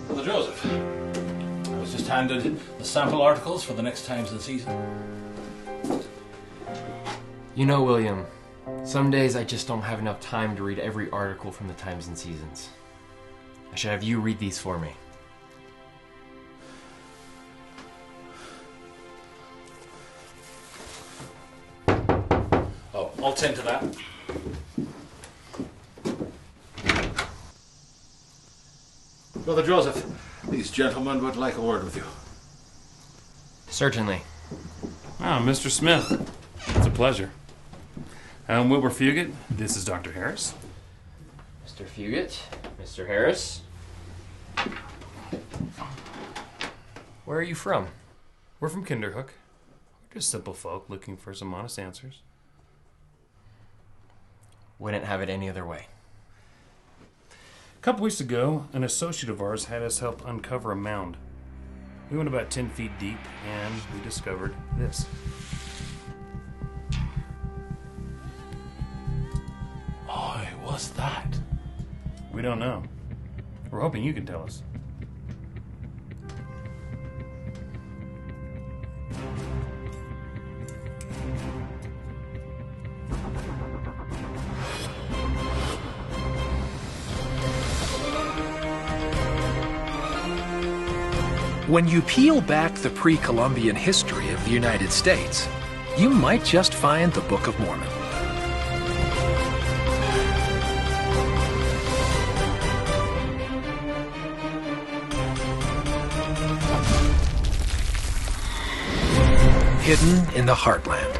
Brother Joseph, I was just handed the sample articles for the next Times and Season. You know, William, some days I just don't have enough time to read every article from the Times and Seasons. I should have you read these for me. Oh, I'll tend to that. Brother Joseph, these gentlemen would like a word with you. Certainly. Ah, Mr. Smith. It's a pleasure. I'm Wilbur Fugit. This is Dr. Harris. Mr. Fugit, Mr. Harris. Where are you from? We're from Kinderhook. We're just simple folk looking for some honest answers. Wouldn't have it any other way. A couple weeks ago, an associate of ours had us help uncover a mound. We went about 10 feet deep, and we discovered this. Boy, what's that? We don't know. We're hoping you can tell us. When you peel back the pre-Columbian history of the United States, you might just find the Book of Mormon. Hidden in the Heartland.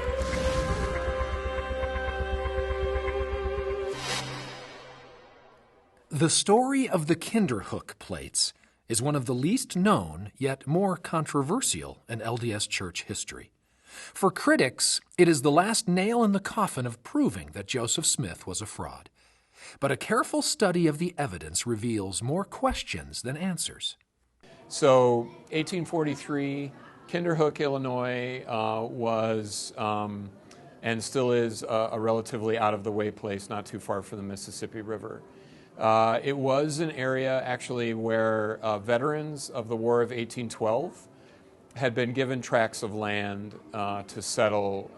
The story of the Kinderhook Plates is one of the least known, yet more controversial in LDS Church history. For critics, it is the last nail in the coffin of proving that Joseph Smith was a fraud. But a careful study of the evidence reveals more questions than answers. So, 1843, Kinderhook, Illinois was and still is a relatively out-of-the-way place not too far from the Mississippi River. It was an area actually where veterans of the War of 1812 had been given tracts of land to settle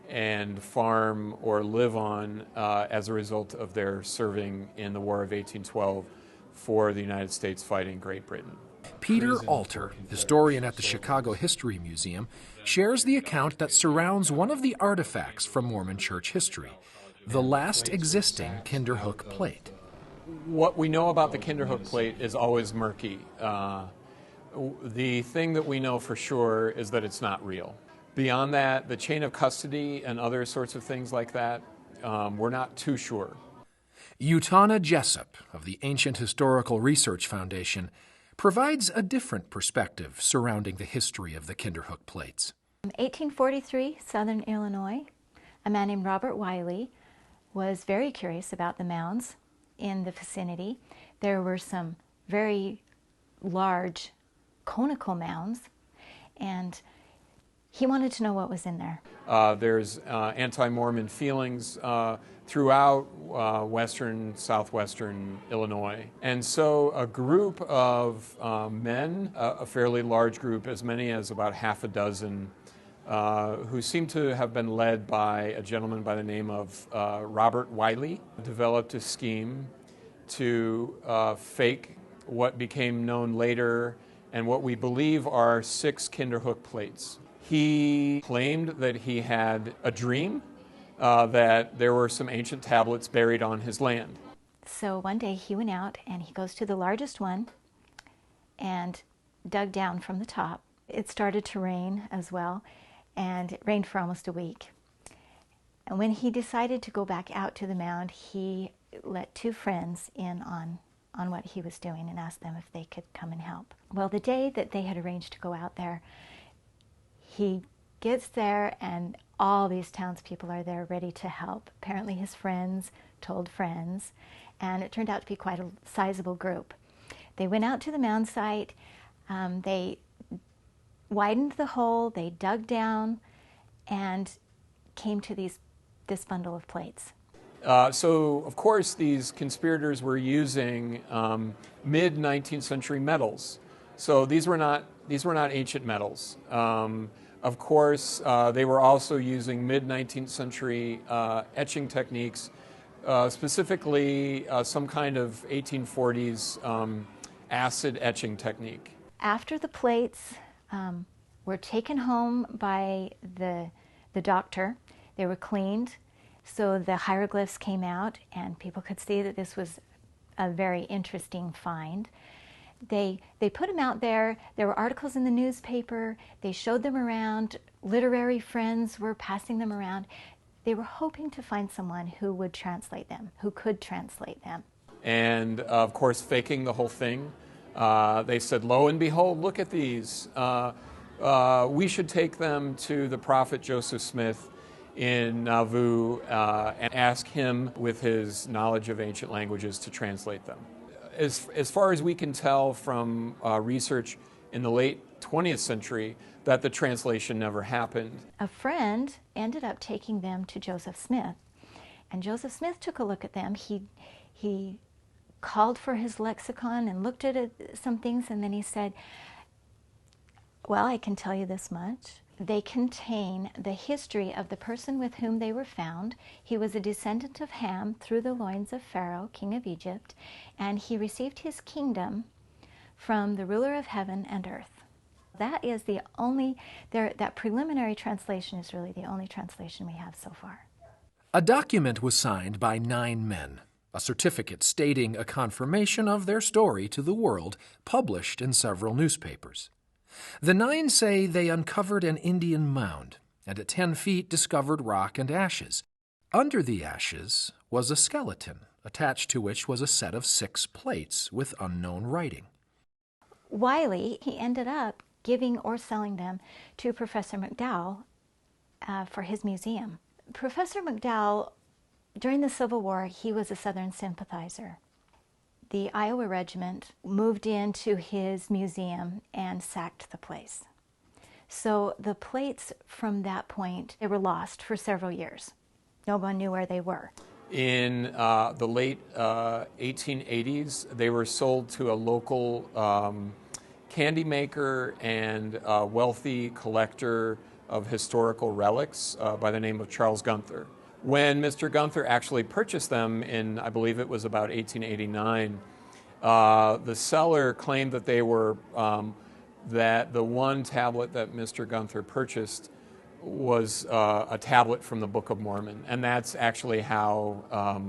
and farm or live on as a result of their serving in the War of 1812 for the United States fighting Great Britain. Peter Alter, historian at the Chicago History Museum, shares the account that surrounds one of the artifacts from Mormon church history, the last existing Kinderhook plate. What we know about the Kinderhook plate is always murky. The thing that we know for sure is that it's not real. Beyond that, the chain of custody and other sorts of things like that, we're not too sure. Utana Jessup of the Ancient Historical Research Foundation provides a different perspective surrounding the history of the Kinderhook plates. In 1843, Southern Illinois, a man named Robert Wiley was very curious about the mounds in the vicinity. There were some very large conical mounds, and he wanted to know what was in there. There's anti-Mormon feelings throughout southwestern Illinois. And so a group of men, a fairly large group, as many as about half a dozen, who seem to have been led by a gentleman by the name of Robert Wiley, developed a scheme to fake what became known later and what we believe are 6 Kinderhook plates. He claimed that he had a dream that there were some ancient tablets buried on his land. So one day he went out and he goes to the largest one and dug down from the top. It started to rain as well, and it rained for almost a week. And when he decided to go back out to the mound, he let 2 friends in on what he was doing and asked them if they could come and help. Well, the day that they had arranged to go out there, he gets there and all these townspeople are there ready to help. Apparently his friends told friends, and it turned out to be quite a sizable group. They went out to the mound site, they widened the hole, they dug down, and came to this bundle of plates. So, of course, these conspirators were using mid-19th century metals. So these were not ancient metals. Of course, they were also using mid-19th century etching techniques, specifically some kind of 1840s acid etching technique. After the plates were taken home by the doctor, they were cleaned, so the hieroglyphs came out and people could see that this was a very interesting find. They put them out there. There were articles in the newspaper. They showed them around. Literary friends were passing them around. They were hoping to find someone who would translate them, who could translate them. And of course, faking the whole thing. They said, lo and behold, look at these. We should take them to the prophet Joseph Smith in Nauvoo and ask him, with his knowledge of ancient languages, to translate them. As far as we can tell from research in the late 20th century, that the translation never happened. A friend ended up taking them to Joseph Smith, and Joseph Smith took a look at them. He called for his lexicon and looked at some things, and then he said, well, I can tell you this much. They contain the history of the person with whom they were found. He was a descendant of Ham through the loins of Pharaoh, king of Egypt, and he received his kingdom from the ruler of heaven and earth. That is the only, that preliminary translation is really the only translation we have so far. A document was signed by 9 men, a certificate stating a confirmation of their story to the world, published in several newspapers. The 9 say they uncovered an Indian mound, and at 10 feet discovered rock and ashes. Under the ashes was a skeleton, attached to which was a set of 6 plates with unknown writing. Wiley, he ended up giving or selling them to Professor McDowell for his museum. Professor McDowell, during the Civil War, he was a Southern sympathizer. The Iowa Regiment moved into his museum and sacked the place. So the plates from that point, they were lost for several years. No one knew where they were. In the late 1880s, they were sold to a local candy maker and wealthy collector of historical relics by the name of Charles Gunther. When Mr. Gunther actually purchased them in, I believe it was about 1889, the seller claimed that they were, that the one tablet that Mr. Gunther purchased was a tablet from the Book of Mormon. And that's actually how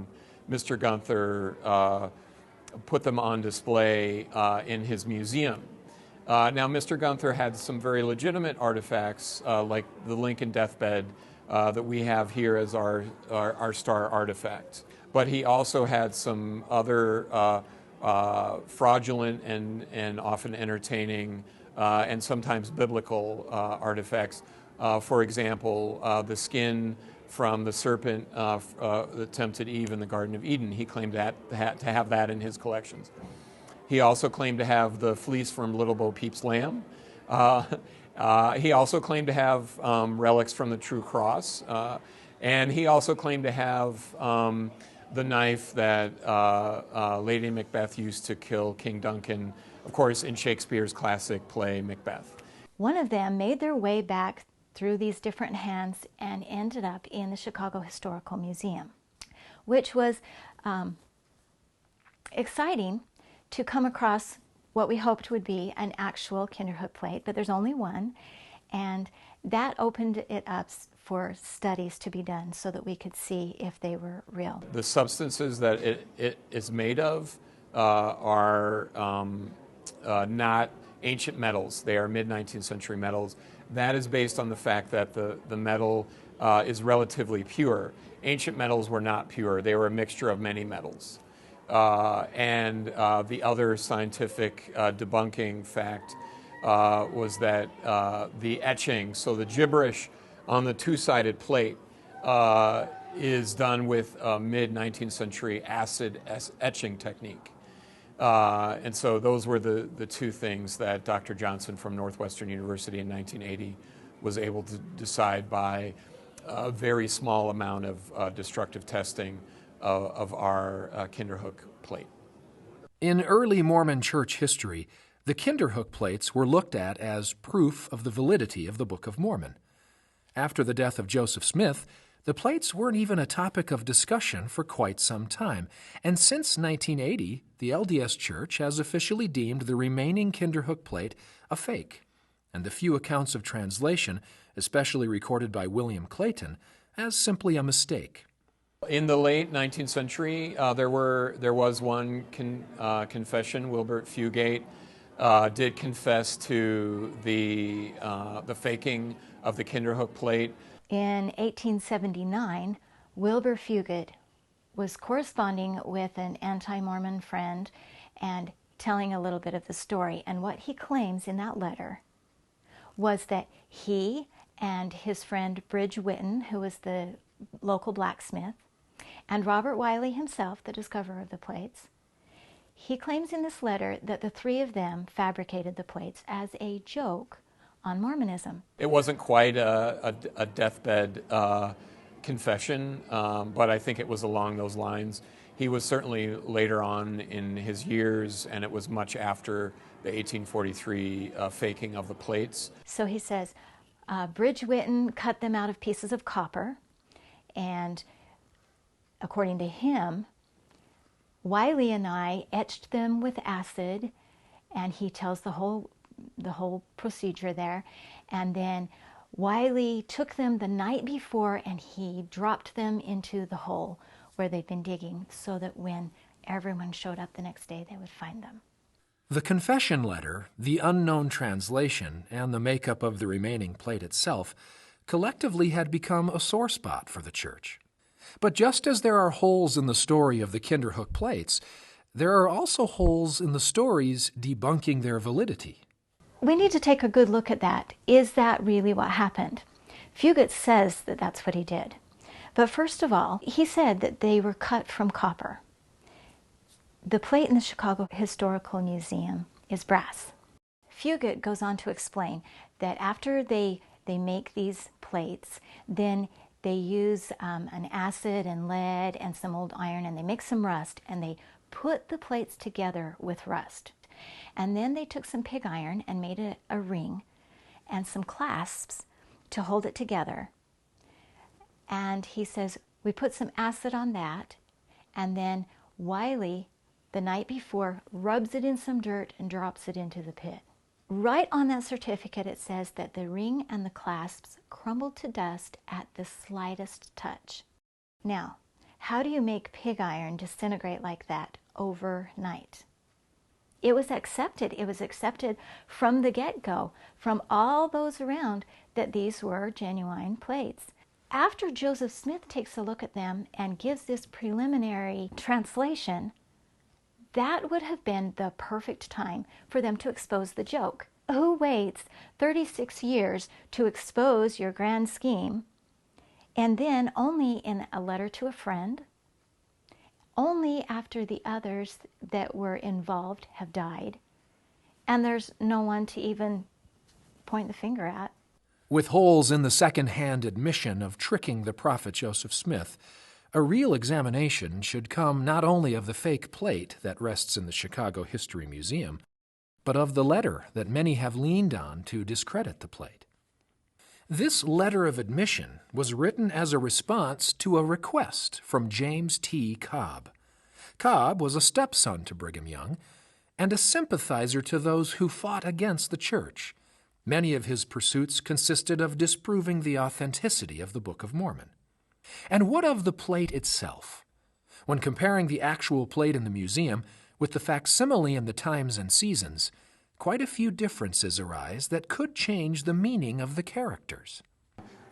Mr. Gunther put them on display in his museum. Now, Mr. Gunther had some very legitimate artifacts, like the Lincoln deathbed, that we have here as our star artifact. But he also had some other fraudulent and often entertaining and sometimes biblical artifacts. For example, the skin from the serpent that tempted Eve in the Garden of Eden. He claimed to have that in his collections. He also claimed to have the fleece from Little Bo Peep's lamb. He also claimed to have relics from the True Cross, and he also claimed to have the knife that Lady Macbeth used to kill King Duncan, of course, in Shakespeare's classic play, Macbeth. One of them made their way back through these different hands and ended up in the Chicago Historical Museum, which was exciting to come across what we hoped would be an actual Kinderhook plate, but there's only one, and that opened it up for studies to be done so that we could see if they were real. The substances that it is made of are not ancient metals. They are mid-19th century metals. That is based on the fact that the metal is relatively pure. Ancient metals were not pure. They were a mixture of many metals. And the other scientific debunking fact was that the etching, so the gibberish on the two-sided plate, is done with a mid-19th century acid etching technique. And so those were the two things that Dr. Johnson from Northwestern University in 1980 was able to decide by a very small amount of destructive testing of our Kinderhook plate. In early Mormon church history, the Kinderhook plates were looked at as proof of the validity of the Book of Mormon. After the death of Joseph Smith, the plates weren't even a topic of discussion for quite some time, and since 1980, the LDS Church has officially deemed the remaining Kinderhook plate a fake, and the few accounts of translation, especially recorded by William Clayton, as simply a mistake. In the late 19th century, there was one confession. Wilbert Fugate did confess to the faking of the Kinderhook plate. In 1879, Wilbur Fugate was corresponding with an anti-Mormon friend and telling a little bit of the story. And what he claims in that letter was that he and his friend Bridge Whitten, who was the local blacksmith, and Robert Wiley himself, the discoverer of the plates, he claims in this letter that the three of them fabricated the plates as a joke on Mormonism. It wasn't quite a deathbed confession, but I think it was along those lines. He was certainly later on in his years, and it was much after the 1843 faking of the plates. So he says, Bridge Whitten cut them out of pieces of copper, and according to him, Wiley and I etched them with acid, and he tells the whole procedure there. And then Wiley took them the night before and he dropped them into the hole where they'd been digging so that when everyone showed up the next day, they would find them. The confession letter, the unknown translation, and the makeup of the remaining plate itself collectively had become a sore spot for the church. But just as there are holes in the story of the Kinderhook plates, there are also holes in the stories debunking their validity. We need to take a good look at that. Is that really what happened? Fugate says that that's what he did. But first of all, he said that they were cut from copper. The plate in the Chicago Historical Museum is brass. Fugate goes on to explain that after they make these plates, then they use an acid and lead and some old iron, and they make some rust, and they put the plates together with rust. And then they took some pig iron and made a ring and some clasps to hold it together. And he says, we put some acid on that, and then Wiley, the night before, rubs it in some dirt and drops it into the pit. Right on that certificate it says that the ring and the clasps crumbled to dust at the slightest touch. Now, how do you make pig iron disintegrate like that overnight? It was accepted. It was accepted from the get-go, from all those around, that these were genuine plates. After Joseph Smith takes a look at them and gives this preliminary translation, that would have been the perfect time for them to expose the joke. Who waits 36 years to expose your grand scheme, and then only in a letter to a friend, only after the others that were involved have died, and there's no one to even point the finger at? With holes in the second-hand admission of tricking the prophet Joseph Smith, a real examination should come not only of the fake plate that rests in the Chicago History Museum, but of the letter that many have leaned on to discredit the plate. This letter of admission was written as a response to a request from James T. Cobb. Cobb was a stepson to Brigham Young and a sympathizer to those who fought against the church. Many of his pursuits consisted of disproving the authenticity of the Book of Mormon. And what of the plate itself? When comparing the actual plate in the museum with the facsimile in the Times and Seasons, quite a few differences arise that could change the meaning of the characters.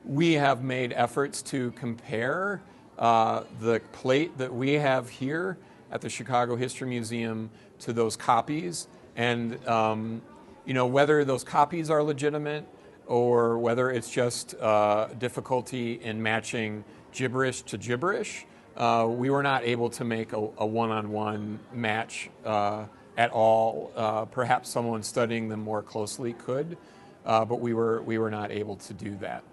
We have made efforts to compare the plate that we have here at the Chicago History Museum to those copies, and whether those copies are legitimate or whether it's just difficulty in matching gibberish to gibberish. We were not able to make a one-on-one match at all. Perhaps someone studying them more closely could, but we were not able to do that.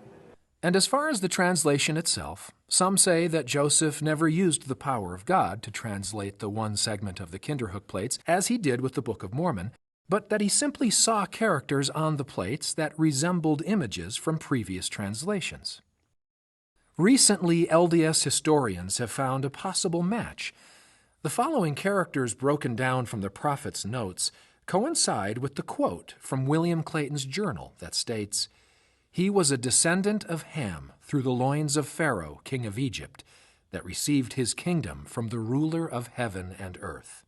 And as far as the translation itself, some say that Joseph never used the power of God to translate the one segment of the Kinderhook plates as he did with the Book of Mormon, but that he simply saw characters on the plates that resembled images from previous translations. Recently, LDS historians have found a possible match. The following characters broken down from the prophet's notes coincide with the quote from William Clayton's journal that states, "He was a descendant of Ham through the loins of Pharaoh, king of Egypt, that received his kingdom from the ruler of heaven and earth."